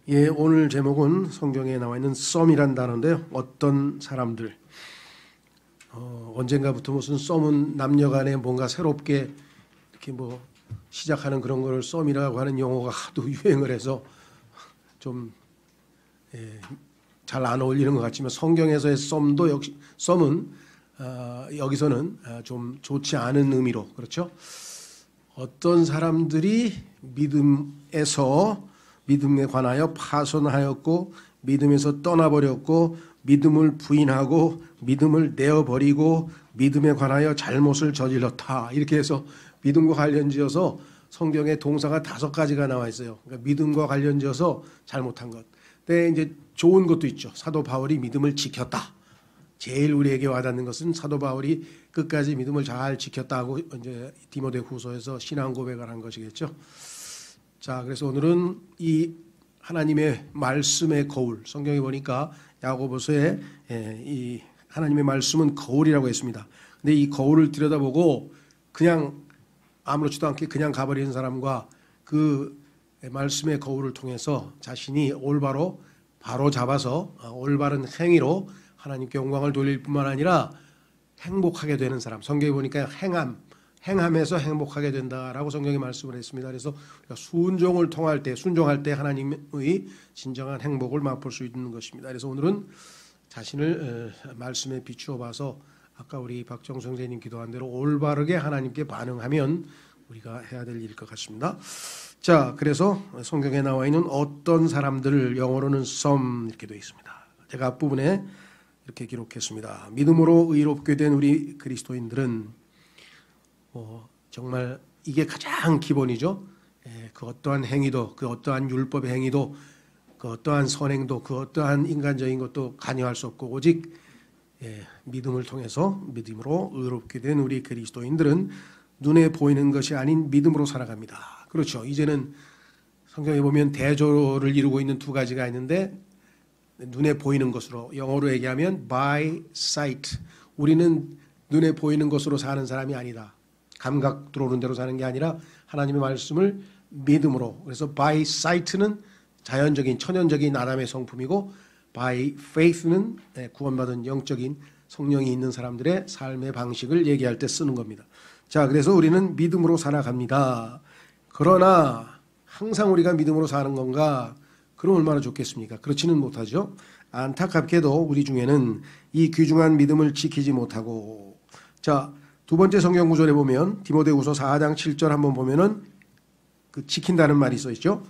예, 오늘 제목은 성경에 나와 있는 썸이란 단어인데요. 어떤 사람들. 언젠가부터 무슨 썸은 남녀간에 뭔가 새롭게 이렇게 뭐 시작하는 그런 걸 썸이라고 하는 용어가 하도 유행을 해서 좀 잘 안 어울리는 것 같지만 성경에서의 썸도 역시 썸은 여기서는 좀 좋지 않은 의미로 그렇죠. 어떤 사람들이 믿음에 관하여 파손하였고 믿음에서 떠나버렸고 믿음을 부인하고 믿음을 내어버리고 믿음에 관하여 잘못을 저질렀다. 이렇게 해서 믿음과 관련지어서 성경에 동사가 5가지가 나와 있어요. 그러니까 믿음과 관련지어서 잘못한 것. 근데 이제 좋은 것도 있죠. 사도 바울이 믿음을 지켰다. 제일 우리에게 와닿는 것은 사도 바울이 끝까지 믿음을 잘 지켰다고 이제 디모데후서에서 신앙 고백을 한 것이겠죠. 자, 그래서 오늘은 이 하나님의 말씀의 거울, 성경에 보니까 야고보서에 이 하나님의 말씀은 거울이라고 했습니다. 근데 이 거울을 들여다보고 그냥 아무렇지도 않게 그냥 가버리는 사람과 그 말씀의 거울을 통해서 자신이 올바로 바로 잡아서 올바른 행위로 하나님께 영광을 돌릴 뿐만 아니라 행복하게 되는 사람. 성경에 보니까 행함에서 행복하게 된다라고 성경이 말씀을 했습니다. 그래서 우리가 순종할 때 하나님의 진정한 행복을 맛볼 수 있는 것입니다. 그래서 오늘은 자신을 말씀에 비추어 봐서 아까 우리 박정성 선생님 기도한 대로 올바르게 하나님께 반응하면 우리가 해야 될 일일 것 같습니다. 자, 그래서 성경에 나와 있는 어떤 사람들, 영어로는 some 이렇게 되어 있습니다. 제가 앞부분에 이렇게 기록했습니다. 믿음으로 의롭게 된 우리 그리스도인들은 정말 이게 가장 기본이죠. 그 어떠한 행위도, 그 어떠한 율법의 행위도, 그 어떠한 선행도, 그 어떠한 인간적인 것도 관여할 수 없고 오직 믿음을 통해서 믿음으로 의롭게 된 우리 그리스도인들은 눈에 보이는 것이 아닌 믿음으로 살아갑니다. 그렇죠. 이제는 성경에 보면 대조를 이루고 있는 2가지가 있는데 눈에 보이는 것으로, 영어로 얘기하면 by sight. 우리는 눈에 보이는 것으로 사는 사람이 아니다. 감각 들어오는 대로 사는 게 아니라 하나님의 말씀을 믿음으로. 그래서 by sight는 자연적인 천연적인 아담의 성품이고 by faith는 구원받은 영적인 성령이 있는 사람들의 삶의 방식을 얘기할 때 쓰는 겁니다. 자, 그래서 우리는 믿음으로 살아갑니다. 그러나 항상 우리가 믿음으로 사는 건가? 그럼 얼마나 좋겠습니까? 그렇지는 못하죠. 안타깝게도 우리 중에는 이 귀중한 믿음을 지키지 못하고, 자, 2번째 성경 구절에 보면 디모데후서 4장 7절 한번 보면은 그 지킨다는 말이 써 있죠.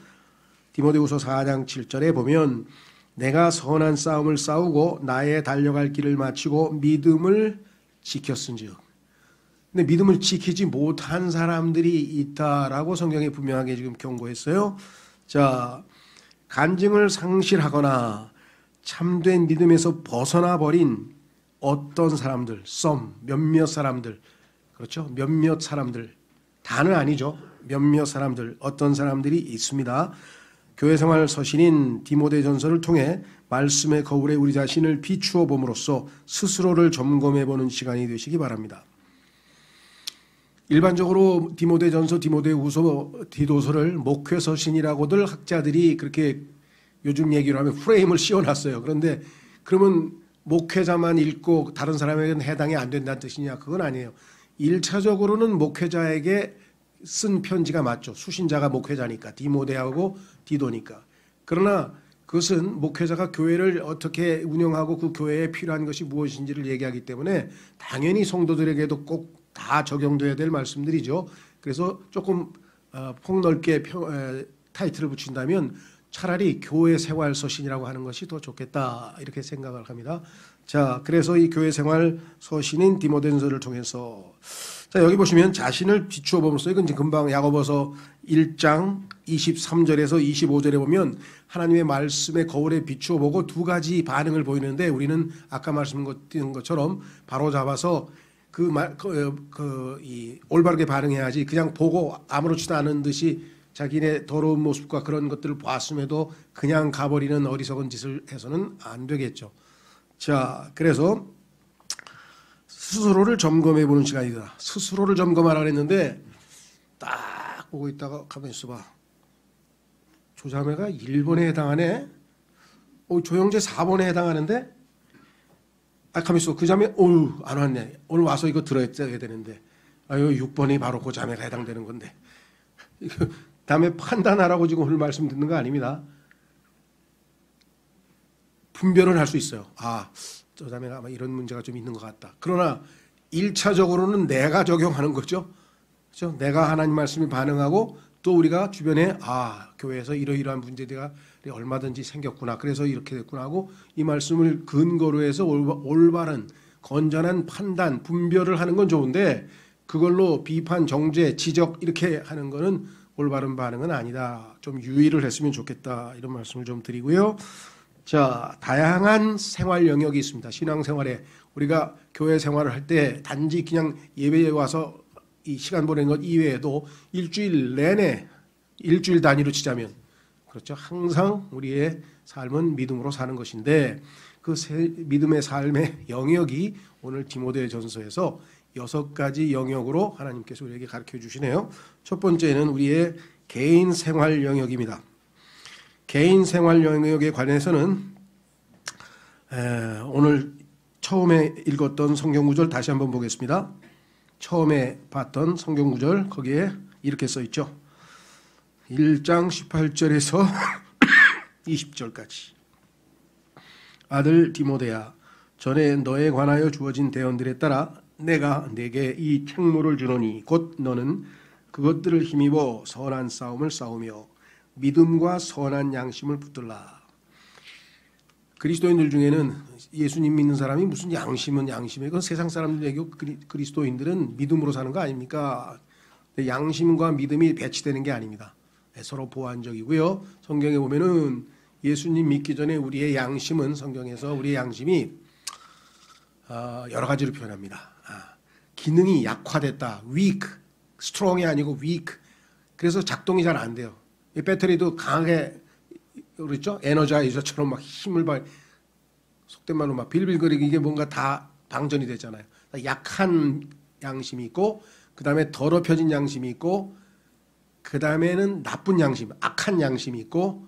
디모데후서 4장 7절에 보면 내가 선한 싸움을 싸우고 나의 달려갈 길을 마치고 믿음을 지켰은즉. 근데 믿음을 지키지 못한 사람들이 있다라고 성경에 분명하게 지금 경고했어요. 자, 간증을 상실하거나 참된 믿음에서 벗어나 버린 어떤 사람들, 몇몇 사람들, 그렇죠? 몇몇 사람들, 다는 아니죠. 몇몇 사람들, 어떤 사람들이 있습니다. 교회 생활 서신인 디모데전서를 통해 말씀의 거울에 우리 자신을 비추어 봄으로써 스스로를 점검해 보는 시간이 되시기 바랍니다. 일반적으로 디모데전서, 디모데후서, 디도서를 목회서신이라고들 학자들이 그렇게 요즘 얘기로 하면 프레임을 씌워놨어요. 그런데 그러면 목회자만 읽고 다른 사람에게는 해당이 안 된다는 뜻이냐? 그건 아니에요. 1차적으로는 목회자에게 쓴 편지가 맞죠. 수신자가 목회자니까, 디모데하고 디도니까. 그러나 그것은 목회자가 교회를 어떻게 운영하고 그 교회에 필요한 것이 무엇인지를 얘기하기 때문에 당연히 성도들에게도 꼭 다 적용돼야 될 말씀들이죠. 그래서 조금 폭넓게 타이틀을 붙인다면 차라리 교회 생활 서신이라고 하는 것이 더 좋겠다 이렇게 생각을 합니다. 자, 그래서 이 교회 생활 서신인 디모데전서를 통해서 자, 여기 보시면 자신을 비추어 보면서 이건 지금 금방 야고보서 1장 23절에서 25절에 보면 하나님의 말씀의 거울에 비추어 보고 2가지 반응을 보이는데 우리는 아까 말씀드린 것처럼 바로 잡아서 이 올바르게 반응해야지 그냥 보고 아무렇지도 않은 듯이 자기네 더러운 모습과 그런 것들을 봤음에도 그냥 가버리는 어리석은 짓을 해서는 안 되겠죠. 자, 그래서 스스로를 점검해 보는 시간이다. 스스로를 점검하라 했는데 딱 보고 있다가 가만히 있어봐. 조자매가 1번에 해당하네. 조영재 4번에 해당하는데 가만있어. 그 자매 안 왔네. 오늘 와서 이거 들어야 되는데 6번이 바로 그 자매가 해당되는 건데 다음에 판단하라고 지금 오늘 말씀 듣는 거 아닙니다. 분별을 할 수 있어요. 저 자매가 아마 이런 문제가 좀 있는 것 같다. 그러나 1차적으로는 내가 적용하는 거죠. 그렇죠? 내가 하나님 말씀에 반응하고 또 우리가 주변에 교회에서 이러이러한 문제들이 얼마든지 생겼구나. 그래서 이렇게 됐구나 하고 이 말씀을 근거로 해서 올바른 건전한 판단, 분별을 하는 건 좋은데 그걸로 비판, 정죄, 지적 이렇게 하는 거는 올바른 반응은 아니다. 좀 유의를 했으면 좋겠다. 이런 말씀을 좀 드리고요. 자, 다양한 생활 영역이 있습니다. 신앙생활에 우리가 교회 생활을 할 때 단지 그냥 예배에 와서 이 시간 보내는 것 이외에도 일주일 내내 일주일 단위로 치자면 그렇죠. 항상 우리의 삶은 믿음으로 사는 것인데 그 믿음의 삶의 영역이 오늘 디모데전서에서 6가지 영역으로 하나님께서 우리에게 가르쳐 주시네요. 첫 번째는 우리의 개인 생활 영역입니다. 개인 생활 영역에 관해서는 오늘 처음에 읽었던 성경 구절 다시 한번 보겠습니다. 처음에 봤던 성경 구절 거기에 이렇게 써 있죠. 1장 18절에서 20절까지. 아들 디모데야, 전에 너에 관하여 주어진 대언들에 따라 내가 네게 이 책무를 주노니 곧 너는 그것들을 힘입어 선한 싸움을 싸우며 믿음과 선한 양심을 붙들라. 그리스도인들 중에는 예수님 믿는 사람이 무슨 양심은 양심이에요. 그건 세상 사람들에게 그리스도인들은 믿음으로 사는 거 아닙니까? 양심과 믿음이 배치되는 게 아닙니다. 서로 보완적이고요. 성경에 보면은 예수님 믿기 전에 우리의 양심은 성경에서 우리의 양심이 여러 가지로 표현합니다. 기능이 약화됐다. weak, strong이 아니고 weak. 그래서 작동이 잘 안 돼요. 이 배터리도 강하게 그렇죠? 에너자이저처럼 막 힘을 속된 말로 막 빌빌거리고 이게 뭔가 다 방전이 됐잖아요. 약한 양심이 있고 그 다음에 더럽혀진 양심이 있고 그 다음에는 나쁜 양심, 악한 양심이 있고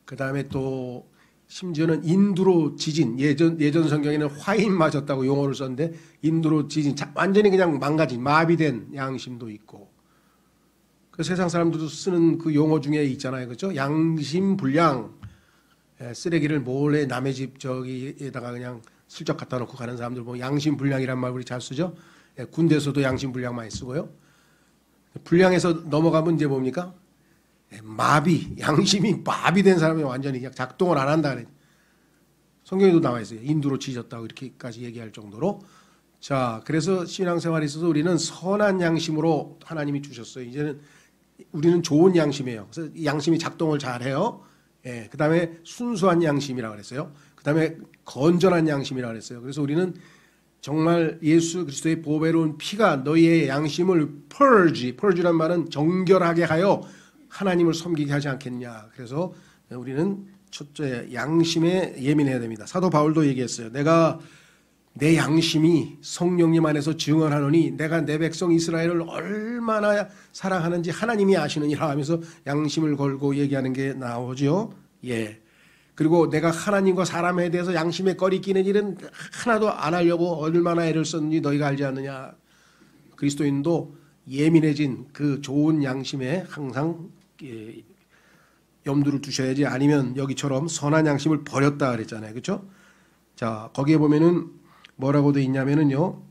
그 다음에 또 심지어는 인두로 지진, 예전 성경에는 화인 맞았다고 용어를 썼는데 인두로 지진, 완전히 그냥 망가진 마비된 양심도 있고 그 세상 사람들도 쓰는 그 용어 중에 있잖아요. 그렇죠? 양심 불량, 쓰레기를 몰래 남의 집 저기에다가 그냥 슬쩍 갖다 놓고 가는 사람들 보면 양심 불량이란 말 우리 잘 쓰죠. 군대에서도 양심 불량 많이 쓰고요. 불량에서 넘어가면 이제 뭡니까? 마비, 양심이 마비된 사람이 완전히 그냥 작동을 안 한다 그래. 성경에도 나와 있어요. 인두로 지졌다고 이렇게까지 얘기할 정도로. 자, 그래서 신앙생활에 있어서 우리는 선한 양심으로 하나님이 주셨어요. 이제는 우리는 좋은 양심이에요. 그래서 양심이 작동을 잘해요. 그 다음에 순수한 양심이라고 그랬어요. 그 다음에 건전한 양심이라고 그랬어요. 그래서 우리는 정말 예수 그리스도의 보배로운 피가 너희의 양심을 purge란 말은 정결하게 하여 하나님을 섬기게 하지 않겠냐. 그래서 우리는 첫째 양심에 예민해야 됩니다. 사도 바울도 얘기했어요. 내가 내 양심이 성령님 안에서 증언하노니 내가 내 백성 이스라엘을 얼마나 사랑하는지 하나님이 아시느니라 하면서 양심을 걸고 얘기하는 게 나오죠. 예. 그리고 내가 하나님과 사람에 대해서 양심에 꺼리 끼는 일은 하나도 안 하려고 얼마나 애를 썼는지 너희가 알지 않느냐. 그리스도인도 예민해진 그 좋은 양심에 항상 염두를 두셔야지 아니면 여기처럼 선한 양심을 버렸다 그랬잖아요. 그렇죠? 자, 거기에 보면은 뭐라고 돼 있냐면은요.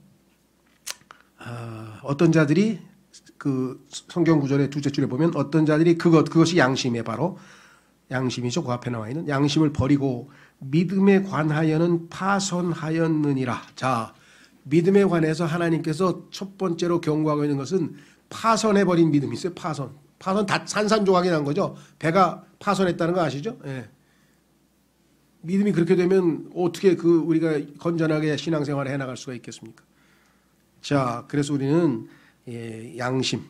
어떤 자들이 그 성경 구절의 두째 줄에 보면 어떤 자들이 그것이 양심에 바로 양심이죠. 그 앞에 나와 있는 양심을 버리고 믿음에 관하여는 파선하였느니라. 자, 믿음에 관해서 하나님께서 첫 번째로 경고하고 있는 것은 파선해버린 믿음이 있어요. 파선 다 산산조각이 난 거죠. 배가 파선했다는 거 아시죠? 예. 믿음이 그렇게 되면 어떻게 우리가 건전하게 신앙생활을 해나갈 수가 있겠습니까? 자, 그래서 우리는 양심.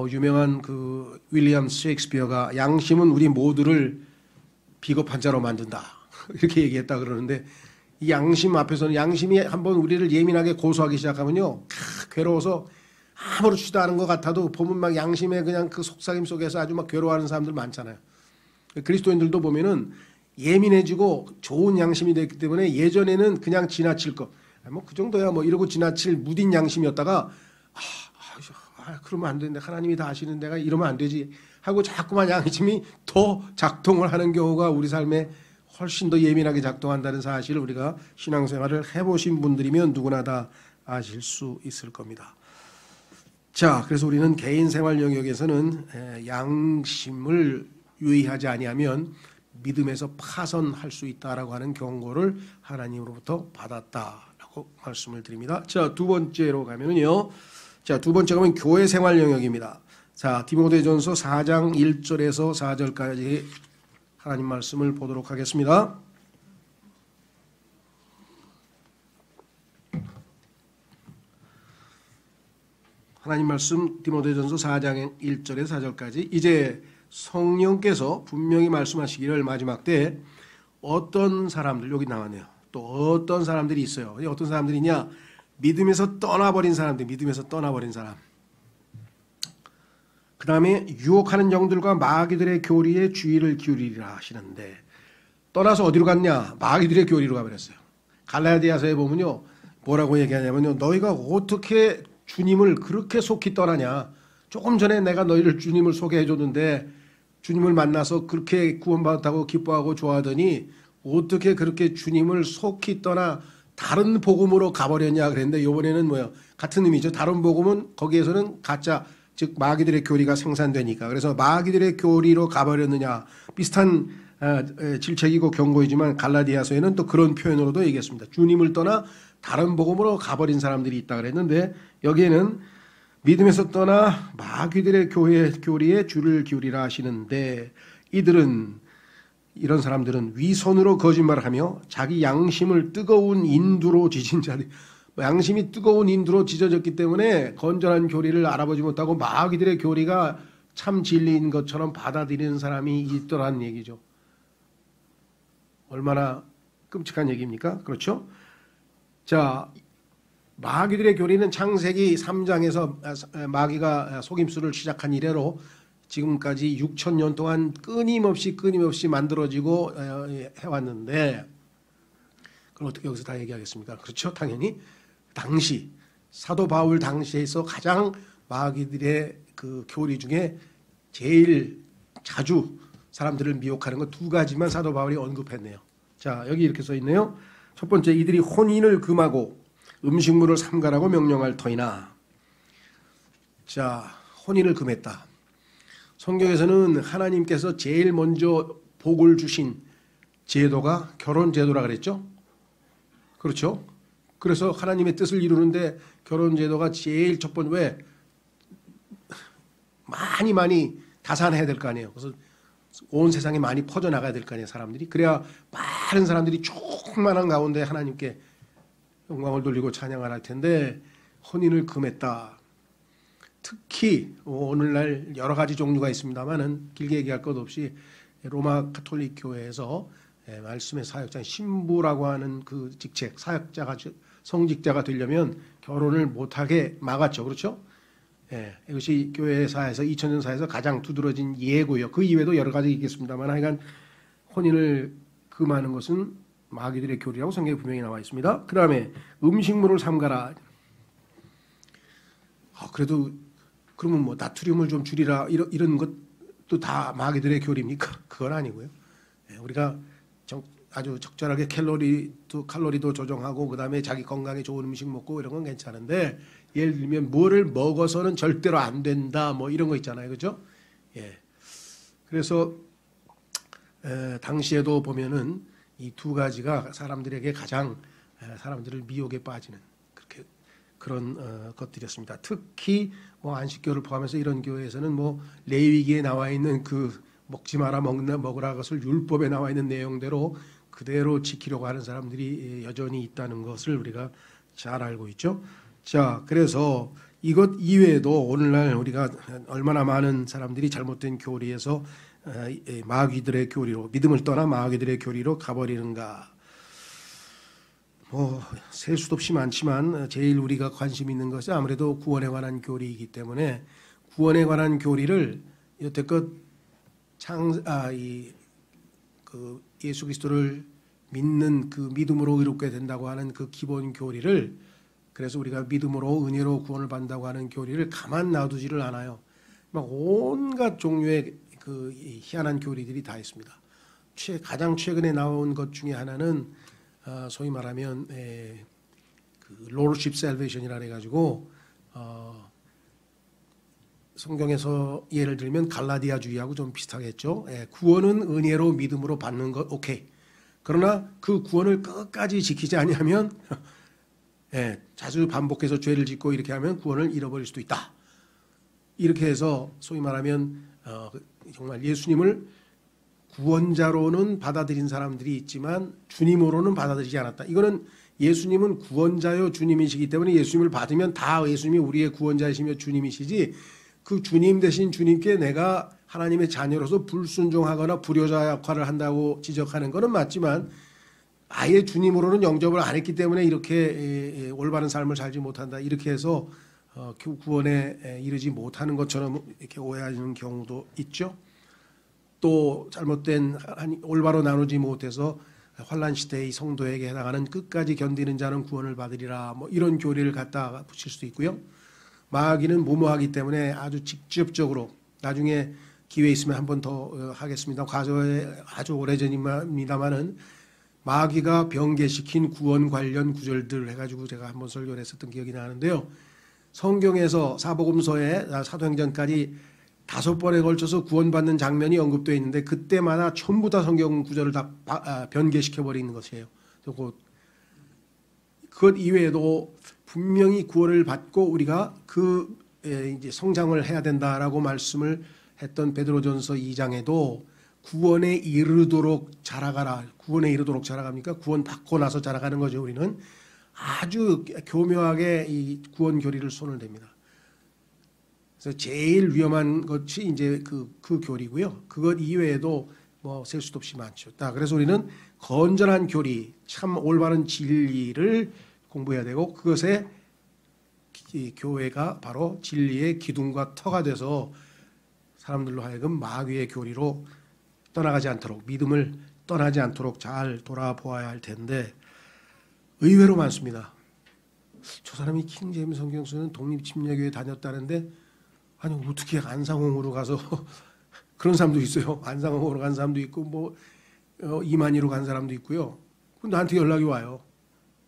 유명한 그 윌리엄 셰익스피어가 양심은 우리 모두를 비겁한 자로 만든다. 이렇게 얘기했다 그러는데 이 양심 앞에서는 양심이 한번 우리를 예민하게 고소하기 시작하면요. 괴로워서 아무렇지도 않은 것 같아도 보면 막 양심의 그냥 그 속삭임 속에서 아주 막 괴로워하는 사람들 많잖아요. 그리스도인들도 보면은 예민해지고 좋은 양심이 됐기 때문에 예전에는 그냥 지나칠 거, 뭐 그 정도야 뭐 이러고 지나칠 무딘 양심이었다가 그러면 안 되는데 하나님이 다 아시는 데가 이러면 안 되지 하고 자꾸만 양심이 더 작동을 하는 경우가 우리 삶에 훨씬 더 예민하게 작동한다는 사실을 우리가 신앙생활을 해보신 분들이면 누구나 다 아실 수 있을 겁니다. 자, 그래서 우리는 개인 생활 영역에서는 양심을 유의하지 아니하면 믿음에서 파선할 수 있다라고 하는 경고를 하나님으로부터 받았다라고 말씀을 드립니다. 자, 두 번째로 가면은요. 자, 두 번째가 면 교회 생활 영역입니다. 자, 디모데전서 4장 1절에서 4절까지 하나님 말씀을 보도록 하겠습니다. 하나님 말씀 디모데전서 4장 1절에서 4절까지 이제 성령께서 분명히 말씀하시기를 마지막 때 어떤 사람들, 여기 나왔네요. 또 어떤 사람들이 있어요. 어떤 사람들이냐? 믿음에서 떠나버린 사람들, 믿음에서 떠나버린 사람. 그 다음에 유혹하는 영들과 마귀들의 교리에 주의를 기울이리라 하시는데, 떠나서 어디로 갔냐? 마귀들의 교리로 가버렸어요. 갈라디아서에 보면요, 뭐라고 얘기하냐면요, 너희가 어떻게 주님을 그렇게 속히 떠나냐? 조금 전에 내가 너희를 주님을 소개해 줬는데 주님을 만나서 그렇게 구원받았다고 기뻐하고 좋아하더니 어떻게 그렇게 주님을 속히 떠나 다른 복음으로 가버렸냐 그랬는데, 이번에는 뭐예요? 같은 의미죠. 다른 복음은 거기에서는 가짜, 즉 마귀들의 교리가 생산되니까. 그래서 마귀들의 교리로 가버렸느냐, 비슷한 질책이고 경고이지만 갈라디아서에는 또 그런 표현으로도 얘기했습니다. 주님을 떠나 다른 복음으로 가버린 사람들이 있다 그랬는데, 여기에는 믿음에서 떠나 마귀들의 교리에 주를 기울이라 하시는데, 이런 사람들은 위선으로 거짓말하며 자기 양심을 뜨거운 인두로 지진 자들, 양심이 뜨거운 인두로 지져졌기 때문에 건전한 교리를 알아보지 못하고 마귀들의 교리가 참 진리인 것처럼 받아들이는 사람이 있더라는 얘기죠. 얼마나 끔찍한 얘기입니까? 그렇죠? 자, 마귀들의 교리는 창세기 3장에서 마귀가 속임수를 시작한 이래로 지금까지 6,000년 동안 끊임없이 만들어지고 해왔는데, 그걸 어떻게 여기서 다 얘기하겠습니까? 그렇죠? 당연히 당시 사도 바울 당시에서 가장 마귀들의 그 교리 중에 제일 자주 사람들을 미혹하는 것 두 가지만 사도 바울이 언급했네요. 자, 여기 이렇게 써 있네요. 첫 번째, 이들이 혼인을 금하고 음식물을 삼가라고 명령할 터이나. 자, 혼인을 금했다. 성경에서는 하나님께서 제일 먼저 복을 주신 제도가 결혼 제도라 그랬죠? 그렇죠? 그래서 하나님의 뜻을 이루는데 결혼 제도가 제일 첫 번째, 왜? 많이 다산해야 될 거 아니에요. 그래서 온 세상에 많이 퍼져나가야 될 거 아니에요, 사람들이. 그래야 많은 사람들이 충만한 가운데 하나님께 영광을 돌리고 찬양을 할 텐데, 혼인을 금했다. 특히 오늘날 여러 가지 종류가 있습니다만은 길게 얘기할 것 없이 로마 가톨릭 교회에서 말씀의 사역자, 신부라고 하는 그 직책, 사역자가, 성직자가 되려면 결혼을 못하게 막았죠. 그렇죠? 이것이 교회사에서 2000년 사에서 가장 두드러진 예고요. 그 이외에도 여러 가지 있겠습니다만, 하여간 혼인을 금하는 것은 마귀들의 교리라고 성경에 분명히 나와 있습니다. 그 다음에 음식물을 삼가라. 그래도 그러면 뭐 나트륨을 좀 줄이라, 이런 것도 다 마귀들의 교리입니까? 그건 아니고요. 우리가 아주 적절하게 칼로리도 조정하고 그 다음에 자기 건강에 좋은 음식 먹고 이런 건 괜찮은데, 예를 들면 뭐를 먹어서는 절대로 안 된다 뭐 이런 거 있잖아요. 그죠? 그래서 당시에도 보면은 이 두 가지가 사람들에게 가장 사람들을 미혹에 빠지는 그런 것들이었습니다. 특히 뭐 안식교를 포함해서 이런 교회에서는 뭐 레위기에 나와 있는 그 먹지 마라 먹으라 것을 율법에 나와 있는 내용대로 그대로 지키려고 하는 사람들이 여전히 있다는 것을 우리가 잘 알고 있죠. 자, 그래서 이것 이외에도 오늘날 우리가 얼마나 많은 사람들이 잘못된 교리에서 마귀들의 교리로, 믿음을 떠나 마귀들의 교리로 가버리는가. 셀 수도 없이 많지만 제일 우리가 관심 있는 것이 아무래도 구원에 관한 교리이기 때문에, 구원에 관한 교리를 여태껏 그 예수 그리스도를 믿는 그 믿음으로 의롭게 된다고 하는 그 기본 교리를, 그래서 우리가 믿음으로 은혜로 구원을 받는다고 하는 교리를 가만 놔두지를 않아요. 막 온갖 종류의 그 희한한 교리들이 다 있습니다. 가장 최근에 나온 것 중에 하나는 소위 말하면 그 Lordship Salvation이라 해가지고 성경에서 예를 들면 갈라디아주의하고 좀 비슷하겠죠. 구원은 은혜로 믿음으로 받는 것 오케이. 그러나 그 구원을 끝까지 지키지 아니하면 자주 반복해서 죄를 짓고 이렇게 하면 구원을 잃어버릴 수도 있다. 이렇게 해서 소위 말하면 정말 예수님을 구원자로는 받아들인 사람들이 있지만 주님으로는 받아들이지 않았다. 이거는 예수님은 구원자요 주님이시기 때문에 예수님을 받으면 다 예수님이 우리의 구원자이시며 주님이시지, 그 주님 대신 주님께 내가 하나님의 자녀로서 불순종하거나 불효자 역할을 한다고 지적하는 것은 맞지만 아예 주님으로는 영접을 안 했기 때문에 이렇게 올바른 삶을 살지 못한다. 이렇게 해서 구원에 이르지 못하는 것처럼 이렇게 오해하는 경우도 있죠. 또 잘못된 올바로 나누지 못해서 환난 시대의 성도에게 해당하는 끝까지 견디는 자는 구원을 받으리라, 뭐 이런 교리를 갖다 붙일 수도 있고요. 마귀는 무모하기 때문에 아주 직접적으로, 나중에 기회 있으면 한 번 더 하겠습니다. 과거에 아주 오래전입니다만은 마귀가 변개시킨 구원 관련 구절들 해가지고 제가 한번 설교를 했었던 기억이 나는데요. 성경에서 사복음서에 사도행전까지 5번에 걸쳐서 구원받는 장면이 언급되어 있는데 그때마다 전부 다 성경 구절을 다 변개시켜 버리는 것이에요. 그것 이외에도 분명히 구원을 받고 우리가 그 이제 성장을 해야 된다라고 말씀을 했던 베드로전서 2장에도 구원에 이르도록 자라가라. 구원에 이르도록 자라갑니까? 구원 받고 나서 자라가는 거죠. 우리는 아주 교묘하게 이 구원 교리를 손을 댑니다. 그래서 제일 위험한 것이 이제 그 교리고요. 그것 이외에도 뭐 셀 수도 없이 많죠. 그래서 우리는 건전한 교리, 참 올바른 진리를 공부해야 되고, 그것에 교회가 바로 진리의 기둥과 터가 돼서 사람들로 하여금 마귀의 교리로 떠나가지 않도록, 믿음을 떠나지 않도록 잘 돌아보아야 할 텐데 의외로 많습니다. 저 사람이 킹제임스 성경 쓰는 독립침례교회 다녔다는데 아니 어떻게 안상홍으로 가서 그런 사람도 있어요. 안상홍으로 간 사람도 있고 뭐 이만희로 간 사람도 있고요. 나한테 연락이 와요.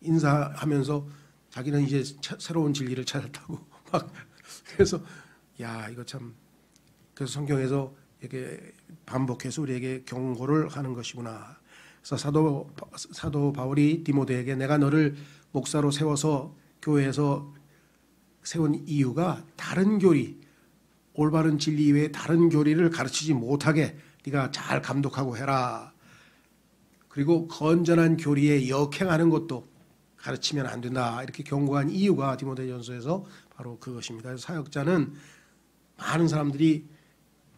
인사하면서 자기는 이제 새로운 진리를 찾았다고 막. 그래서 야 이거 참, 그래서 성경에서 이렇게 반복해서 우리에게 경고를 하는 것이구나. 그래서 사도 바울이 디모데에게 내가 너를 목사로 세워서 교회에서 세운 이유가 다른 교리, 올바른 진리 이외에 다른 교리를 가르치지 못하게 네가 잘 감독하고 해라. 그리고 건전한 교리에 역행하는 것도 가르치면 안 된다. 이렇게 경고한 이유가 디모데전서에서 바로 그것입니다. 그래서 사역자는 많은 사람들이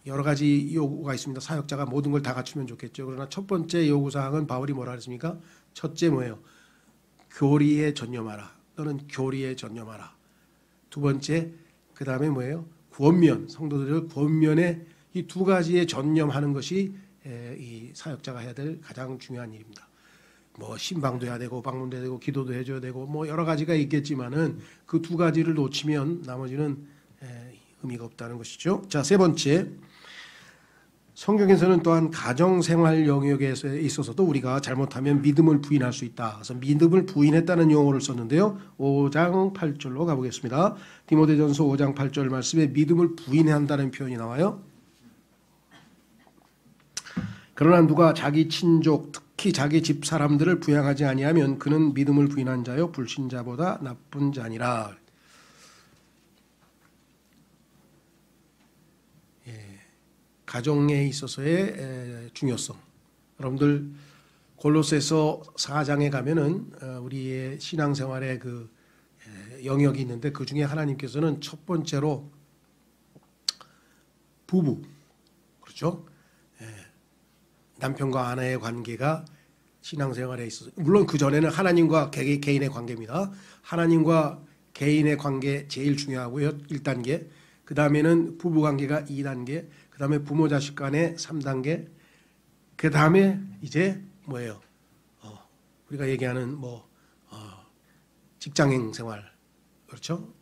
여러 가지 요구가 있습니다. 사역자가 모든 걸 다 갖추면 좋겠죠. 그러나 첫 번째 요구사항은 바울이 뭐라 그랬습니까? 첫째 뭐예요? 교리에 전념하라. 또는 교리에 전념하라. 두 번째, 그 다음에 뭐예요? 권면, 성도들의 권면에 이 두 가지에 전념하는 것이 이 사역자가 해야 될 가장 중요한 일입니다. 뭐 신방도 해야 되고 방문도 해야 되고 기도도 해줘야 되고 뭐 여러 가지가 있겠지만은 그 두 가지를 놓치면 나머지는 의미가 없다는 것이죠. 자, 세 번째, 성경에서는 또한 가정생활 영역에 있어서도 우리가 잘못하면 믿음을 부인할 수 있다. 그래서 믿음을 부인했다는 용어를 썼는데요. 5장 8절로 가보겠습니다. 디모데전서 5장 8절 말씀에 믿음을 부인한다는 표현이 나와요. 그러나 누가 자기 친족, 특히 자기 집 사람들을 부양하지 아니하면 그는 믿음을 부인한 자요 불신자보다 나쁜 자니라. 가정에 있어서의 중요성. 여러분들 골로새서 4장에 가면은 우리의 신앙생활의 그 영역이 있는데 그 중에 하나님께서는 첫 번째로 부부, 그렇죠? 남편과 아내의 관계가 신앙생활에 있어서, 물론 그 전에는 하나님과 개인의 관계입니다. 하나님과 개인의 관계 제일 중요하고요. 1단계. 그 다음에는 부부 관계가 2단계. 그 다음에 부모 자식 간의 3단계, 그 다음에 이제 뭐예요? 우리가 얘기하는 직장인 생활, 그렇죠?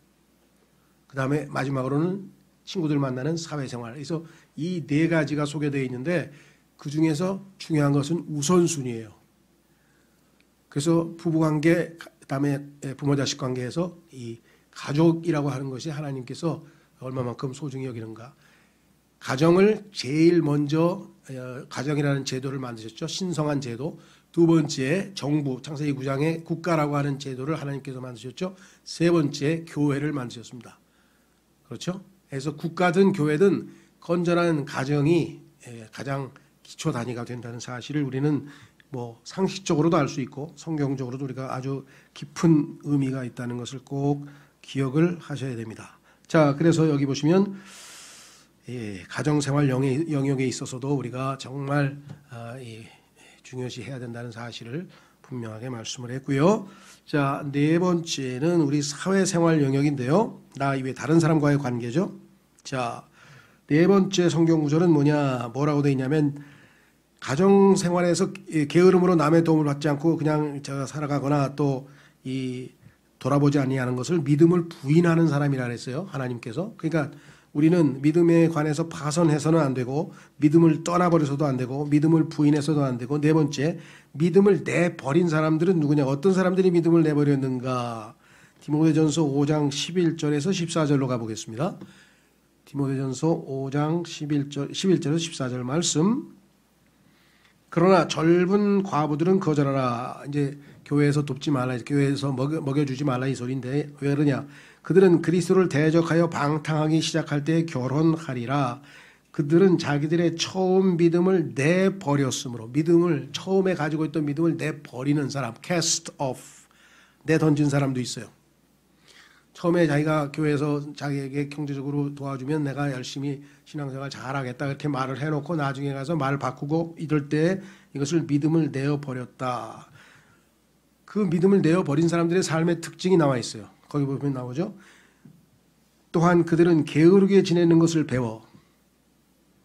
그 다음에 마지막으로는 친구들 만나는 사회생활. 그래서 이 네 가지가 소개되어 있는데 그 중에서 중요한 것은 우선순위예요. 그래서 부부관계, 그다음에 부모 자식 관계에서 이 가족이라고 하는 것이 하나님께서 얼마만큼 소중히 여기는가. 가정을 제일 먼저 가정이라는 제도를 만드셨죠. 신성한 제도. 두 번째 정부, 창세기 9장에 국가라고 하는 제도를 하나님께서 만드셨죠. 세 번째 교회를 만드셨습니다. 그렇죠? 그래서 국가든 교회든 건전한 가정이 가장 기초 단위가 된다는 사실을 우리는 상식적으로도 알 수 있고 성경적으로도 우리가 아주 깊은 의미가 있다는 것을 꼭 기억을 하셔야 됩니다. 자, 그래서 여기 보시면 가정생활 영역에 있어서도 우리가 정말 중요시 해야 된다는 사실을 분명하게 말씀을 했고요. 자, 네 번째는 우리 사회생활 영역인데요. 나 이외에 다른 사람과의 관계죠. 자, 네 번째 성경 구절은 뭐라고 되어 있냐면 가정생활에서 게으름으로 남의 도움을 받지 않고 그냥 제가 살아가거나 또 돌아보지 아니하는 것을 믿음을 부인하는 사람이라 그랬어요. 하나님께서. 그러니까 우리는 믿음에 관해서 파선해서는 안 되고 믿음을 떠나버려서도 안 되고 믿음을 부인해서도 안 되고 네 번째 믿음을 내버린 사람들은 누구냐. 어떤 사람들이 믿음을 내버렸는가. 디모데전서 5장 11절에서 14절로 가보겠습니다. 디모데전서 5장 11절에서 14절 말씀. 그러나 젊은 과부들은 거절하라. 이제 교회에서 돕지 말라, 교회에서 먹여주지 말라 이 소리인데 왜 그러냐. 그들은 그리스도를 대적하여 방탕하기 시작할 때 결혼하리라. 그들은 자기들의 처음 믿음을 내버렸으므로 처음에 가지고 있던 믿음을 내버리는 사람, cast off, 내던진 사람도 있어요. 처음에 자기가 교회에서 자기에게 경제적으로 도와주면 내가 열심히 신앙생활 잘하겠다 이렇게 말을 해놓고 나중에 가서 말 바꾸고 이럴 때 이것을 믿음을 내어버렸다. 그 믿음을 내어버린 사람들의 삶의 특징이 나와 있어요. 거기 보면 나오죠. 또한 그들은 게으르게 지내는 것을 배워.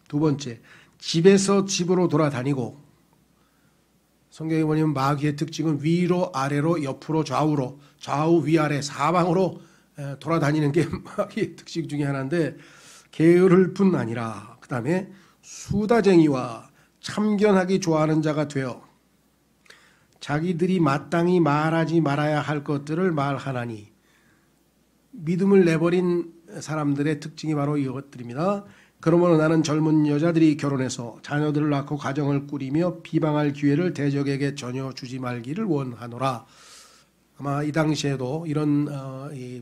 두 번째, 집에서 집으로 돌아다니고. 성경에 보면 마귀의 특징은 위로 아래로 옆으로 좌우로 좌우 위아래 사방으로 돌아다니는 게 마귀의 특징 중에 하나인데 게으를 뿐 아니라 그 다음에 수다쟁이와 참견하기 좋아하는 자가 되어 자기들이 마땅히 말하지 말아야 할 것들을 말하나니. 믿음을 내버린 사람들의 특징이 바로 이것들입니다. 그러므로 나는 젊은 여자들이 결혼해서 자녀들을 낳고 가정을 꾸리며 비방할 기회를 대적에게 전혀 주지 말기를 원하노라. 아마 이 당시에도 이런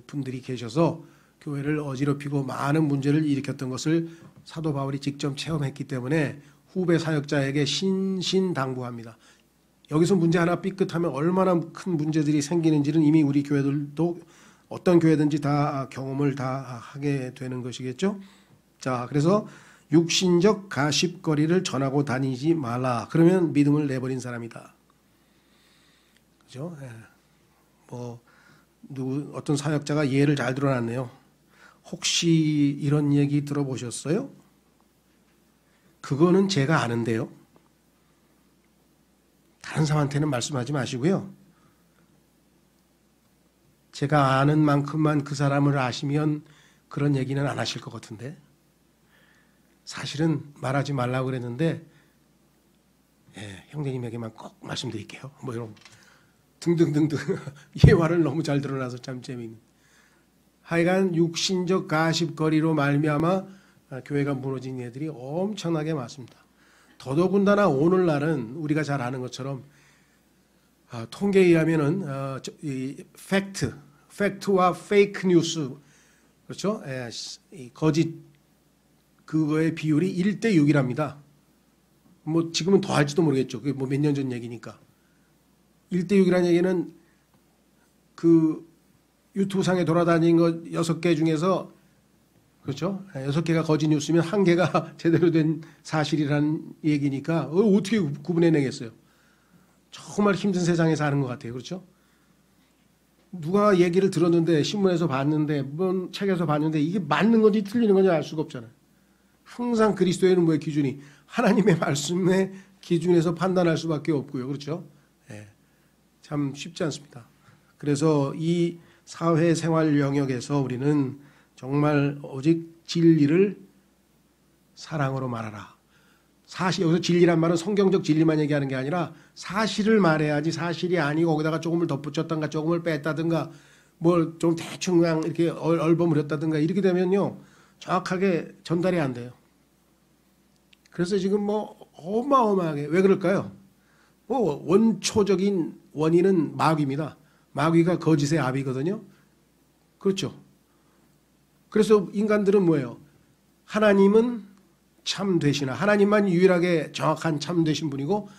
분들이 계셔서 교회를 어지럽히고 많은 문제를 일으켰던 것을 사도 바울이 직접 체험했기 때문에 후배 사역자에게 신신당부합니다. 여기서 문제 하나 삐끗하면 얼마나 큰 문제들이 생기는지는 이미 우리 교회들도 어떤 교회든지 다 경험을 다 하게 되는 것이겠죠. 자, 그래서 육신적 가십거리를 전하고 다니지 말라. 그러면 믿음을 내버린 사람이다. 그죠? 어떤 사역자가 예를 잘 들어놨네요. 혹시 이런 얘기 들어보셨어요? 그거는 제가 아는데요. 다른 사람한테는 말씀하지 마시고요. 제가 아는 만큼만 그 사람을 아시면 그런 얘기는 안 하실 것 같은데. 사실은 말하지 말라고 그랬는데 형제님에게만 꼭 말씀드릴게요. 이런 등등등등 예화를 너무 잘 드러나서 참 재미있는. 하여간 육신적 가십거리로 말미암아 교회가 무너진 예들이 엄청나게 많습니다. 더더군다나 오늘날은 우리가 잘 아는 것처럼 통계에 의하면은 팩트와 페이크 뉴스, 그렇죠? 이 거짓 그거의 비율이 1대6이랍니다. 지금은 더 할지도 모르겠죠. 그게 몇 년 전 얘기니까. 1대6이라는 얘기는 그 유튜브상에 돌아다닌 것 6개 중에서, 그렇죠? 6개가 거짓 뉴스면 1개가 제대로 된 사실이라는 얘기니까 어떻게 구분해내겠어요? 정말 힘든 세상에 사는 것 같아요. 그렇죠? 누가 얘기를 들었는데 신문에서 봤는데 책에서 봤는데 이게 맞는 건지 틀리는 건지 알 수가 없잖아요. 항상 그리스도에는 뭐의 기준이 하나님의 말씀에 기준에서 판단할 수밖에 없고요. 그렇죠? 예, 참 쉽지 않습니다. 그래서 이 사회생활 영역에서 우리는 정말 오직 진리를 사랑으로 말하라. 사실 여기서 진리란 말은 성경적 진리만 얘기하는 게 아니라 사실을 말해야지 사실이 아니고 거기다가 조금을 덧붙였던가 조금을 뺐다든가 뭘 좀 대충 그냥 이렇게 얼버무렸다든가 이렇게 되면요 정확하게 전달이 안 돼요. 그래서 지금 뭐 어마어마하게 왜 그럴까요? 뭐 원초적인 원인은 마귀입니다. 마귀가 거짓의 아비거든요. 그렇죠. 그래서 인간들은 뭐예요? 하나님은 참 되시나 하나님만 유일하게 정확한 참 되신 분이고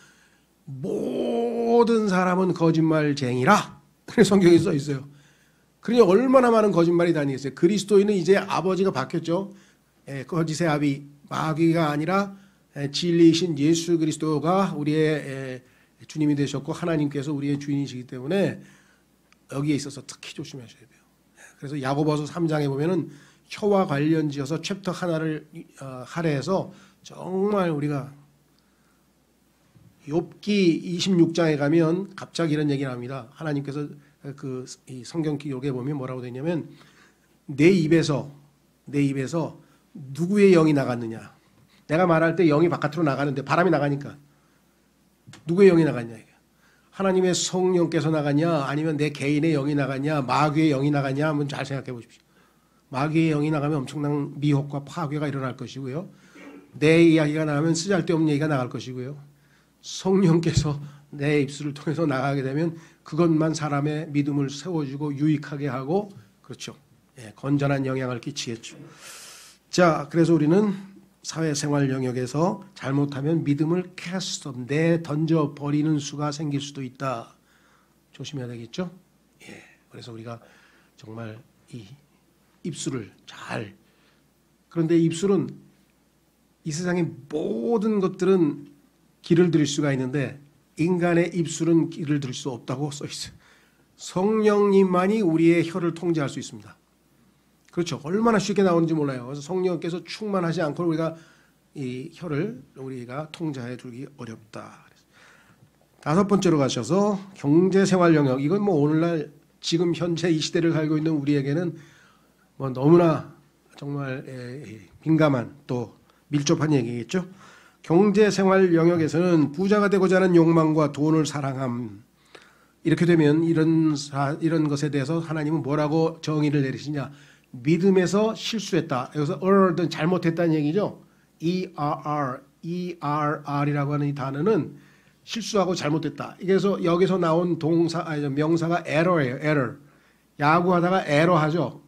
모든 사람은 거짓말쟁이라 성경에 써 있어요. 그러니 얼마나 많은 거짓말이 다니겠어요. 그리스도인은 이제 아버지가 바뀌었죠. 거짓의 아비 마귀가 아니라 진리이신 예수 그리스도가 우리의 주님이 되셨고 하나님께서 우리의 주인이시기 때문에 여기에 있어서 특히 조심하셔야 돼요. 그래서 야고보서 3장에 보면은 혀와 관련지어서 챕터 하나를 할애해서 정말 우리가 욥기 26장에 가면 갑자기 이런 얘기를 합니다. 하나님께서 이 성경 기록에 보면 뭐라고 되냐면 내 입에서 누구의 영이 나갔느냐. 내가 말할 때 영이 바깥으로 나가는데 바람이 나가니까 누구의 영이 나갔냐. 하나님의 성령께서 나갔냐 아니면 내 개인의 영이 나갔냐 마귀의 영이 나갔냐 한번 잘 생각해 보십시오. 마귀의 영이 나가면 엄청난 미혹과 파괴가 일어날 것이고요. 내 이야기가 나가면 쓰잘데없는 얘기가 나갈 것이고요. 성령께서 내 입술을 통해서 나가게 되면 그것만 사람의 믿음을 세워주고 유익하게 하고 그렇죠. 건전한 영향을 끼치겠죠. 자, 그래서 우리는 사회생활 영역에서 잘못하면 믿음을 캐스트 던져 버리는 수가 생길 수도 있다. 조심해야 되겠죠. 그래서 우리가 정말 이 입술을 잘 그런데 입술은 이 세상의 모든 것들은 길을 들일 수가 있는데 인간의 입술은 길을 들일 수 없다고 써 있어요. 성령님만이 우리의 혀를 통제할 수 있습니다. 그렇죠. 얼마나 쉽게 나오는지 몰라요. 그래서 성령께서 충만하지 않고 우리가 이 혀를 우리가 통제해 두기 어렵다. 다섯 번째로 가셔서 경제생활 영역. 이건 뭐 오늘날 지금 현재 이 시대를 살고 있는 우리에게는 뭐 너무나 정말 민감한 또 밀접한 얘기겠죠. 경제생활 영역에서는 부자가 되고자 하는 욕망과 돈을 사랑함. 이렇게 되면 이런 것에 대해서 하나님은 뭐라고 정의를 내리시냐. 믿음에서 실수했다. 여기서 error든 잘못했다는 얘기죠. ERR이라고 하는 이 단어는 실수하고 잘못됐다. 그래서 여기서 나온 명사가 error예요. error. 야구하다가 error 하죠.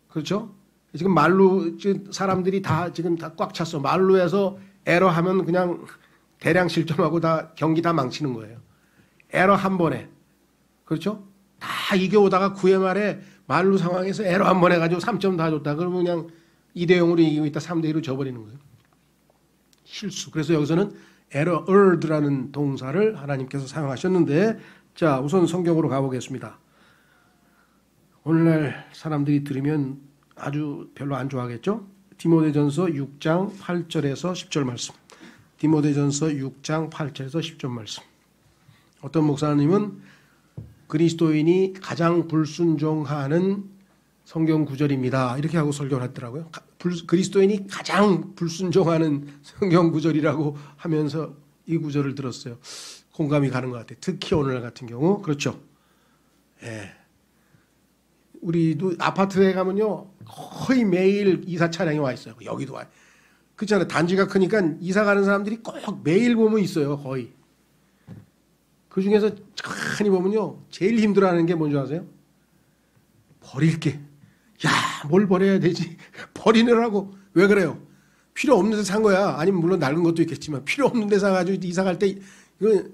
그렇죠? 지금 말로 사람들이 다 지금 다 꽉 찼어. 말로해서 에러 하면 그냥 대량 실점하고 다 경기 다 망치는 거예요. 에러 한 번에. 그렇죠? 다 이겨오다가 9회 말에 말로 상황에서 에러 한 번 해가지고 3점 다 줬다. 그러면 그냥 2대0으로 이기고 있다 3대2로 져버리는 거예요. 실수. 그래서 여기서는 erred라는 동사를 하나님께서 사용하셨는데 자 우선 성경으로 가보겠습니다. 오늘날 사람들이 들으면 아주 별로 안 좋아하겠죠? 디모데전서 6장 8절에서 10절 말씀. 디모데전서 6장 8절에서 10절 말씀. 어떤 목사님은 그리스도인이 가장 불순종하는 성경 구절입니다. 이렇게 하고 설교를 했더라고요. 그리스도인이 가장 불순종하는 성경 구절이라고 하면서 이 구절을 들었어요. 공감이 가는 것 같아요. 특히 오늘 같은 경우. 그렇죠. 우리도 아파트에 가면요 거의 매일 이사 차량이 와 있어요. 여기도 와요. 그렇잖아요. 단지가 크니까 이사 가는 사람들이 꼭 매일 보면 있어요. 거의. 그 중에서 칸히 보면요 제일 힘들어하는 게 뭔지 아세요? 버릴 게. 야, 뭘 버려야 되지? 버리느라고. 왜 그래요? 필요 없는 데 산 거야. 아니면 물론 낡은 것도 있겠지만 필요 없는 데 사가지고 이사 갈 때 이거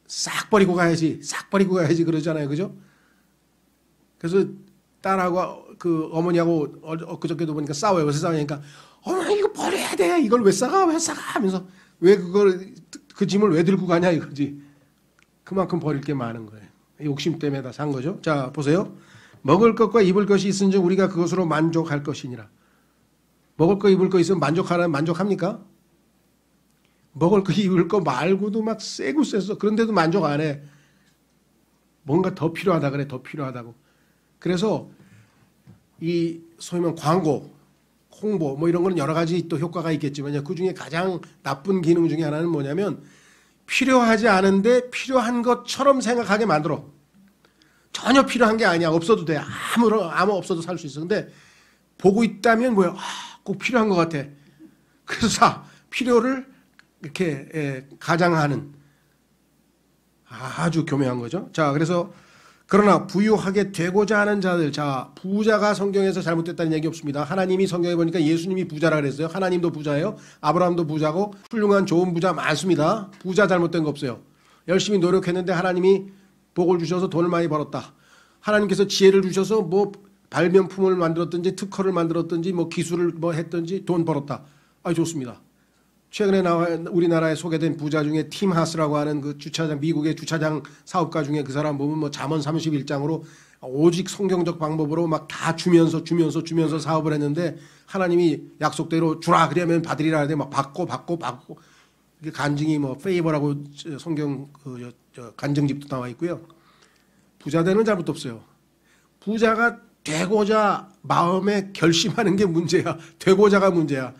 싹 버리고 가야지. 싹 버리고 가야지 그러잖아요. 그죠? 그래서 딸하고 그 어머니하고 엊그저께도 보니까 싸워요. 그래서 싸우니까 어머니 이거 버려야 돼. 이걸 왜 싸가? 왜 싸가? 하면서 왜 그걸 그 짐을 왜 들고 가냐 이거지. 그만큼 버릴 게 많은 거예요. 욕심 때문에 다 산 거죠. 자 보세요. 먹을 것과 입을 것이 있은즉 우리가 그것으로 만족할 것이니라. 먹을 거 입을 거 있으면 만족합니까? 먹을 거 입을 거 말고도 막 세고 셌어. 그런데도 만족 안 해. 뭔가 더 필요하다 그래. 더 필요하다고. 그래서 이 소위 말하면 광고, 홍보 뭐 이런 거는 여러 가지 또 효과가 있겠지만 그 중에 가장 나쁜 기능 중에 하나는 뭐냐면 필요하지 않은데 필요한 것처럼 생각하게 만들어. 전혀 필요한 게 아니야. 없어도 돼. 아무 없어도 살 수 있어. 근데 보고 있다면 뭐야? 꼭 필요한 것 같아. 그래서 사. 필요를 이렇게 가장하는 아주 교묘한 거죠. 자, 그래서 그러나 부유하게 되고자 하는 자들, 자, 부자가 성경에서 잘못됐다는 얘기 없습니다. 하나님이 성경에 보니까 예수님이 부자라 그랬어요. 하나님도 부자예요. 아브라함도 부자고 훌륭한 좋은 부자 많습니다. 부자 잘못된 거 없어요. 열심히 노력했는데 하나님이 복을 주셔서 돈을 많이 벌었다. 하나님께서 지혜를 주셔서 뭐 발명품을 만들었든지 특허를 만들었든지 뭐 기술을 뭐 했든지 돈 벌었다. 아, 좋습니다. 최근에 우리나라에 소개된 부자 중에 팀 하스라고 하는 그 주차장, 미국의 주차장 사업가 중에 그 사람 보면 뭐 잠언 31장으로 오직 성경적 방법으로 막 다 주면서 사업을 했는데 하나님이 약속대로 주라 그러면 받으리라 하는데 막 받고 이게 간증이 뭐 페이버라고 성경 간증집도 나와 있고요. 부자 되는 잘못 없어요. 부자가 되고자 마음에 결심하는 게 문제야. 되고자가 문제야.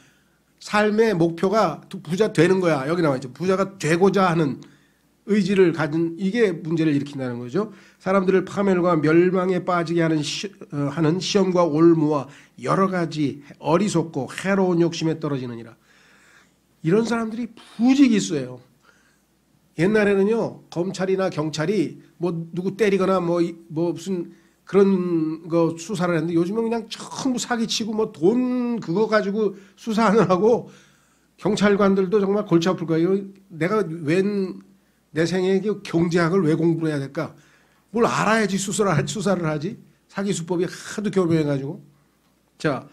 삶의 목표가 부자 되는 거야. 여기 나와 있죠. 부자가 되고자 하는 의지를 가진 이게 문제를 일으킨다는 거죠. 사람들을 파멸과 멸망에 빠지게 하는 시험과 올무와 여러 가지 어리석고 해로운 욕심에 떨어지느니라. 이런 사람들이 부지기 있어요. 옛날에는요, 검찰이나 경찰이 뭐 누구 때리거나 뭐 무슨 그런 거 수사를 했는데 요즘은 그냥 전부 사기치고 뭐 돈 그거 가지고 수사하느라고 경찰관들도 정말 골치 아플 거예요. 내가 웬 내 생에 경제학을 왜 공부를 해야 될까? 뭘 알아야지 수사를 하지. 사기 수법이 하도 교묘해가지고. 자,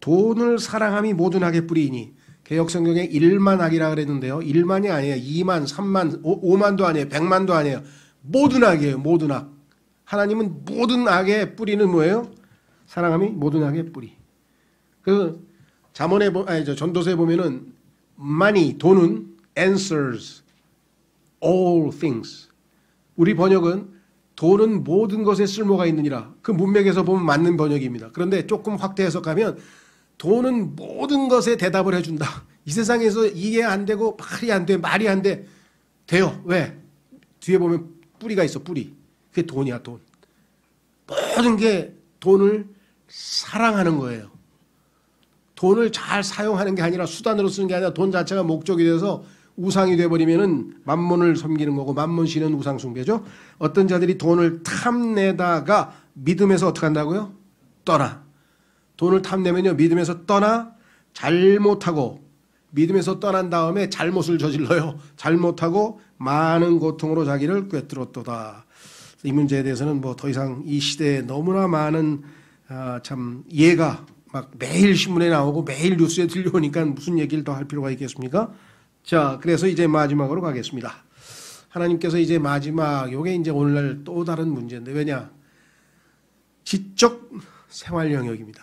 돈을 사랑함이 모든 악의 뿌리이니 개역성경에 1만 악이라 그랬는데요. 1만이 아니에요. 2만, 3만, 5만도 아니에요. 100만도 아니에요. 모든 악이에요. 모든 악. 하나님은 모든 악의 뿌리는 뭐예요? 사랑함이 모든 악의 뿌리. 그 잠언에 전도서에 보면은 money 돈은 answers all things. 우리 번역은 돈은 모든 것에 쓸모가 있느니라. 그 문맥에서 보면 맞는 번역입니다. 그런데 조금 확대 해석하면 돈은 모든 것에 대답을 해준다. 이 세상에서 이해 안 되고 말이 안 돼, 말이 안 돼. 돼요. 왜? 뒤에 보면 뿌리가 있어. 뿌리. 그게 돈이야. 돈. 모든 게 돈을 사랑하는 거예요. 돈을 잘 사용하는 게 아니라 수단으로 쓰는 게 아니라 돈 자체가 목적이 돼서 우상이 돼버리면은 만몬을 섬기는 거고 만몬 신은 우상 숭배죠. 어떤 자들이 돈을 탐내다가 믿음에서 어떻게 한다고요? 떠나. 돈을 탐내면요 믿음에서 떠나 잘못하고 믿음에서 떠난 다음에 잘못을 저질러요. 잘못하고 많은 고통으로 자기를 꿰뚫었도다. 이 문제에 대해서는 뭐 더 이상 이 시대에 너무나 많은 참 예가 막 매일 신문에 나오고 매일 뉴스에 들려오니까 무슨 얘기를 더 할 필요가 있겠습니까? 자, 그래서 이제 마지막으로 가겠습니다. 하나님께서 이제 마지막 요게 이제 오늘날 또 다른 문제인데 왜냐? 지적 생활 영역입니다.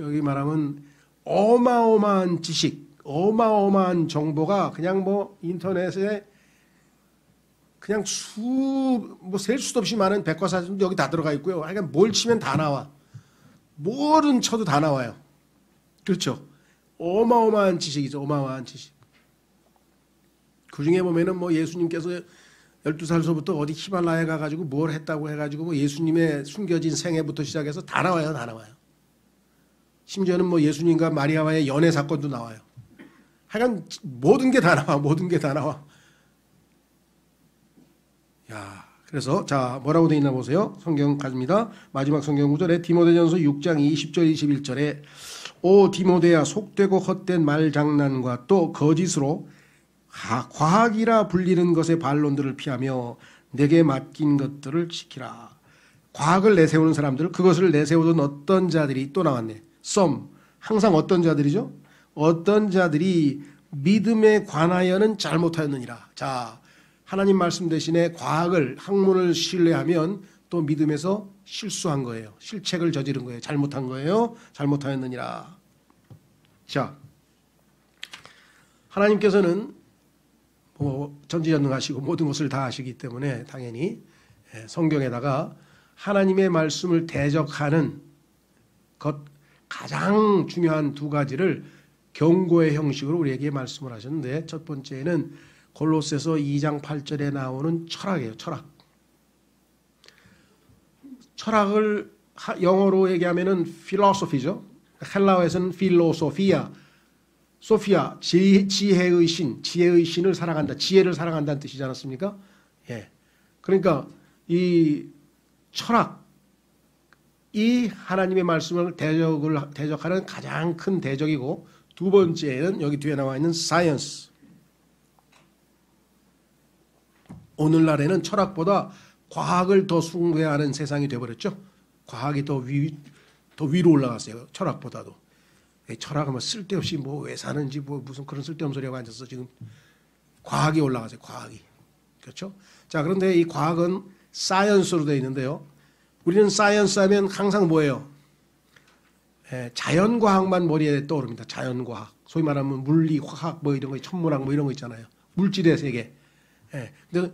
여기 말하면 어마어마한 지식, 어마어마한 정보가 그냥 뭐 인터넷에 그냥 뭐 셀 수도 없이 많은 백과사전도 여기 다 들어가 있고요. 그러니까 뭘 치면 다 나와. 뭐든 쳐도 다 나와요. 그렇죠. 어마어마한 지식이죠. 어마어마한 지식. 그 중에 보면은 뭐 예수님께서 12살서부터 어디 히말라야에 가가지고 뭘 했다고 해가지고 뭐 예수님의 숨겨진 생애부터 시작해서 다 나와요. 다 나와요. 심지어는 뭐 예수님과 마리아와의 연애 사건도 나와요. 하여간 모든 게 다 나와. 모든 게 다 나와. 야, 그래서 자 뭐라고 돼 있나 보세요. 성경 가집니다. 마지막 성경 구절에 디모데전서 6장 20절 21절에 오 디모데야 속되고 헛된 말장난과 또 거짓으로 과학이라 불리는 것의 반론들을 피하며 내게 맡긴 것들을 지키라. 과학을 내세우는 사람들, 그것을 내세우던 어떤 자들이 또 나왔네. some, 항상 어떤 자들이죠? 어떤 자들이 믿음에 관하여는 잘못하였느니라. 자, 하나님 말씀 대신에 과학을, 학문을 신뢰하면 또 믿음에서 실수한 거예요. 실책을 저지른 거예요. 잘못한 거예요. 잘못하였느니라. 자, 하나님께서는 뭐 전지전능하시고 모든 것을 다 아시기 때문에 당연히 성경에다가 하나님의 말씀을 대적하는 것 가장 중요한 두 가지를 경고의 형식으로 우리에게 말씀을 하셨는데, 첫 번째는 골로새서 2장 8절에 나오는 철학이에요. 철학을 영어로 얘기하면은 필로소피죠. 헬라어에서는 필로소피아, 소피아, 지혜의 신, 지혜의 신을 사랑한다, 지혜를 사랑한다는 뜻이지 않았습니까? 예. 그러니까 이 철학, 이 하나님의 말씀을 대적하는 가장 큰 대적이고, 두 번째는 여기 뒤에 나와 있는 사이언스. 오늘날에는 철학보다 과학을 더 숭배하는 세상이 되어버렸죠. 과학이 더 위로 올라갔어요. 철학보다도. 철학은 뭐 쓸데없이 뭐 왜 사는지 뭐 무슨 그런 쓸데없는 소리하고 앉아서 지금 과학이 올라가세요. 과학이. 그렇죠? 자, 그런데 이 과학은 사이언스로 되어 있는데요. 우리는 사이언스 하면 항상 뭐예요? 자연과학만 머리에 떠오릅니다. 자연과학. 소위 말하면 물리, 화학 뭐 이런 거, 천문학 뭐 이런 거 있잖아요. 물질의 세계. 근데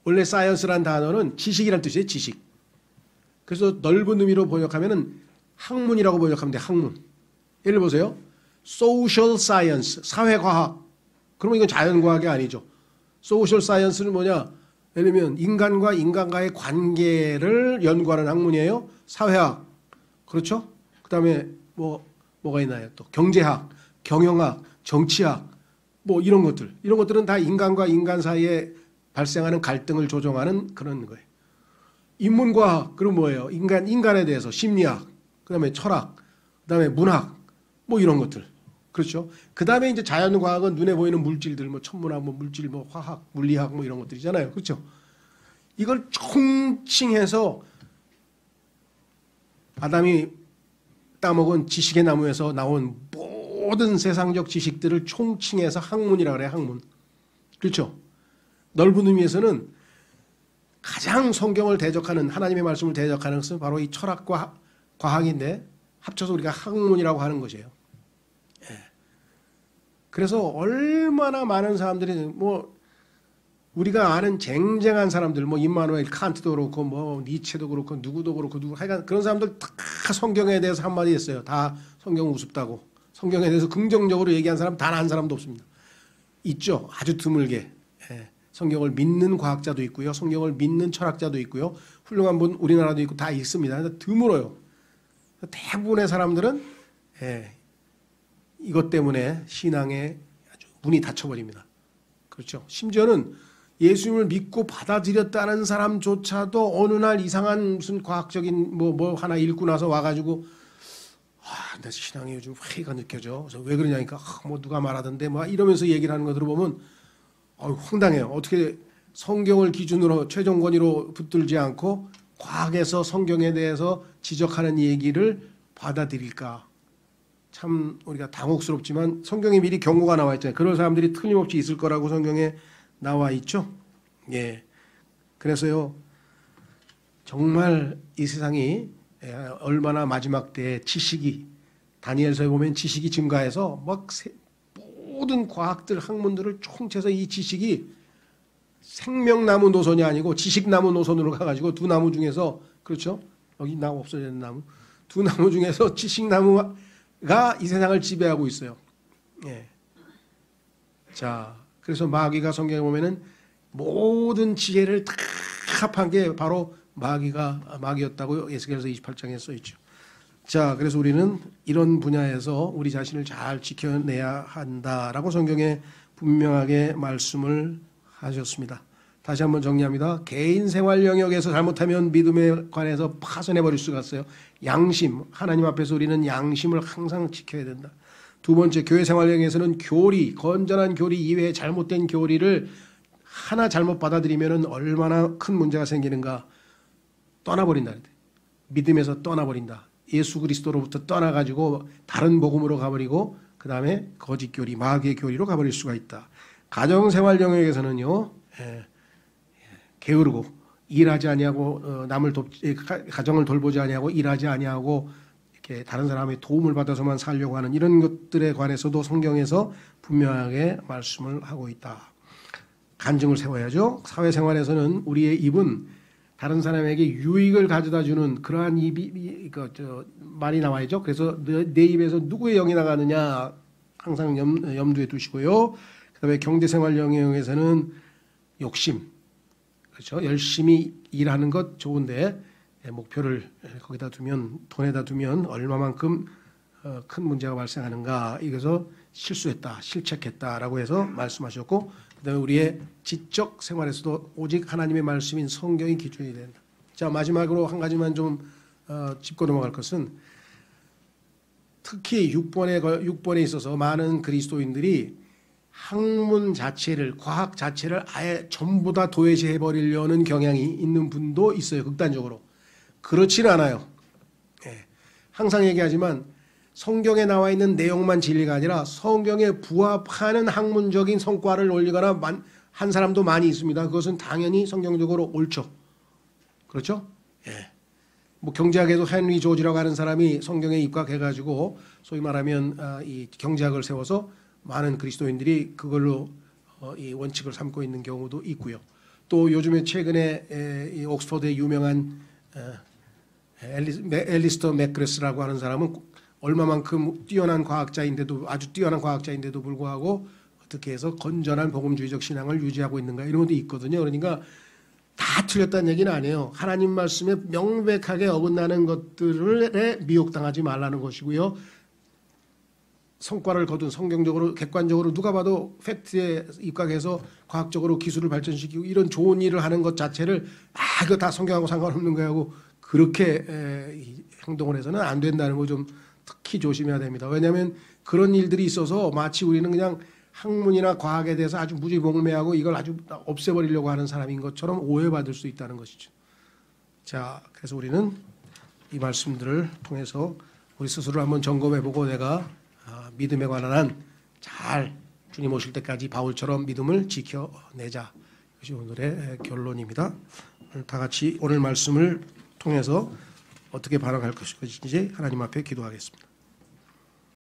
원래 사이언스란 단어는 지식이란 뜻이에요. 지식. 그래서 넓은 의미로 번역하면은 학문이라고 번역하면 돼요. 학문. 예를 보세요. social science, 사회과학. 그러면 이건 자연과학이 아니죠. social science는 뭐냐? 예를 들면 인간과 인간과의 관계를 연구하는 학문이에요. 사회학. 그렇죠? 그 다음에 뭐가 있나요? 또 경제학, 경영학, 정치학, 뭐 이런 것들. 이런 것들은 다 인간과 인간 사이에 발생하는 갈등을 조정하는 그런 거예요. 인문과학, 그럼 뭐예요? 인간에 대해서 심리학, 그 다음에 철학, 그 다음에 문학, 뭐 이런 것들. 그렇죠? 그 다음에 이제 자연과학은 눈에 보이는 물질들, 뭐 천문학, 뭐 물질, 뭐 화학, 물리학, 뭐 이런 것들이잖아요. 그렇죠? 이걸 총칭해서 아담이 따먹은 지식의 나무에서 나온 모든 세상적 지식들을 총칭해서 학문이라고 그래요. 학문. 그렇죠? 넓은 의미에서는 가장 성경을 대적하는, 하나님의 말씀을 대적하는 것은 바로 이 철학과 과학인데 합쳐서 우리가 학문이라고 하는 것이에요. 그래서 얼마나 많은 사람들이 뭐 우리가 아는 쟁쟁한 사람들, 뭐 임마누엘 칸트도 그렇고 뭐 니체도 그렇고 누구도 그렇고 하여간 그런 사람들 다 성경에 대해서 한마디 했어요. 다 성경 우습다고. 성경에 대해서 긍정적으로 얘기한 사람 단 한 사람도 없습니다. 있죠. 아주 드물게. 성경을 믿는 과학자도 있고요. 성경을 믿는 철학자도 있고요. 훌륭한 분 우리나라도 있고 다 있습니다. 드물어요. 대부분의 사람들은 이것 때문에 신앙에 아주 문이 닫혀버립니다. 그렇죠. 심지어는 예수님을 믿고 받아들였다는 사람조차도 어느 날 이상한 무슨 과학적인 뭐 하나 읽고 나서 와가지고 내 신앙에 요즘 회의가 느껴져. 그래서 왜 그러냐니까 뭐 누가 말하던데 뭐 이러면서 얘기를 하는 거 들어보면 황당해요. 어떻게 성경을 기준으로 최종 권위로 붙들지 않고 과학에서 성경에 대해서 지적하는 얘기를 받아들일까. 참 우리가 당혹스럽지만 성경에 미리 경고가 나와 있잖아요. 그런 사람들이 틀림없이 있을 거라고 성경에 나와 있죠. 예. 그래서요, 정말 이 세상이 얼마나 마지막 때에 지식이, 다니엘서에 보면 지식이 증가해서 막 모든 과학들, 학문들을 총체해서 이 지식이 생명나무 노선이 아니고 지식나무 노선으로 가가지고 두 나무 중에서, 그렇죠? 여기 나무 없어야 되는 나무. 두 나무 중에서 지식나무가 이 세상을 지배하고 있어요. 예. 자, 그래서 마귀가 성경에 보면은 모든 지혜를 다 합한 게 바로 마귀였다고 에스겔서 28장에 써 있죠. 자, 그래서 우리는 이런 분야에서 우리 자신을 잘 지켜내야 한다라고 성경에 분명하게 말씀을 하셨습니다. 다시 한번 정리합니다. 개인 생활 영역에서 잘못하면 믿음에 관해서 파손해 버릴 수가 있어요. 양심, 하나님 앞에서 우리는 양심을 항상 지켜야 된다. 두 번째, 교회 생활 영역에서는 교리, 건전한 교리 이외에 잘못된 교리를 하나 잘못 받아들이면 얼마나 큰 문제가 생기는가. 떠나버린다. 믿음에서 떠나버린다. 예수 그리스도로부터 떠나가지고 다른 복음으로 가버리고 그 다음에 거짓 교리, 마귀의 교리로 가버릴 수가 있다. 가정생활 영역에서는요, 게으르고 일하지 아니하고 남을 가정을 돌보지 아니하고 일하지 아니하고 이렇게 이렇게 다른 사람의 도움을 받아서만 살려고 하는 이런 것들에 관해서도 성경에서 분명하게 말씀을 하고 있다. 간증을 세워야죠. 사회생활에서는 우리의 입은 다른 사람에게 유익을 가져다 주는 그러한 입이 말이 나와야죠. 그래서 내 입에서 누구의 영이 나가느냐 항상 염두에 두시고요. 그다음에 경제생활 영역에서는 욕심, 그렇죠. 열심히 일하는 것 좋은데 목표를 거기다 두면, 돈에다 두면 얼마만큼 큰 문제가 발생하는가, 이것서 실수했다, 실책했다라고 해서 말씀하셨고, 그다음에 우리의 지적 생활에서도 오직 하나님의 말씀인 성경이 기준이 된다. 자, 마지막으로 한 가지만 좀 짚고 넘어갈 것은, 특히 6번에 있어서 많은 그리스도인들이 학문 자체를, 과학 자체를 아예 전부 다 도외시해 버리려는 경향이 있는 분도 있어요. 극단적으로. 그렇지는 않아요. 예. 항상 얘기하지만 성경에 나와 있는 내용만 진리가 아니라 성경에 부합하는 학문적인 성과를 올리거나 한 사람도 많이 있습니다. 그것은 당연히 성경적으로 옳죠. 그렇죠? 예. 뭐 경제학에도 헨리 조지라고 하는 사람이 성경에 입각해가지고 소위 말하면 이 경제학을 세워서 많은 그리스도인들이 그걸로 이 원칙을 삼고 있는 경우도 있고요. 또 요즘에 최근에 이 옥스퍼드의 유명한 앨리스터 맥그레스라고 하는 사람은 얼마만큼 뛰어난 과학자인데도, 아주 뛰어난 과학자인데도 불구하고 어떻게 해서 건전한 복음주의적 신앙을 유지하고 있는가, 이런 것도 있거든요. 그러니까 다 틀렸다는 얘기는 아니에요. 하나님 말씀에 명백하게 어긋나는 것들에 미혹당하지 말라는 것이고요. 성과를 거둔, 성경적으로 객관적으로 누가 봐도 팩트에 입각해서 과학적으로 기술을 발전시키고 이런 좋은 일을 하는 것 자체를 그거 다 성경하고 상관없는 거야 하고 그렇게 행동을 해서는 안 된다는 거 좀 특히 조심해야 됩니다. 왜냐하면 그런 일들이 있어서 마치 우리는 그냥 학문이나 과학에 대해서 아주 무지몽매하고 이걸 아주 없애버리려고 하는 사람인 것처럼 오해받을 수 있다는 것이죠. 자, 그래서 우리는 이 말씀들을 통해서 우리 스스로 한번 점검해보고 내가 믿음에 관한 한 잘 주님 오실 때까지 바울처럼 믿음을 지켜내자. 이것이 오늘의 결론입니다. 다 같이 오늘 말씀을 통해서 어떻게 반응할 것인지 하나님 앞에 기도하겠습니다.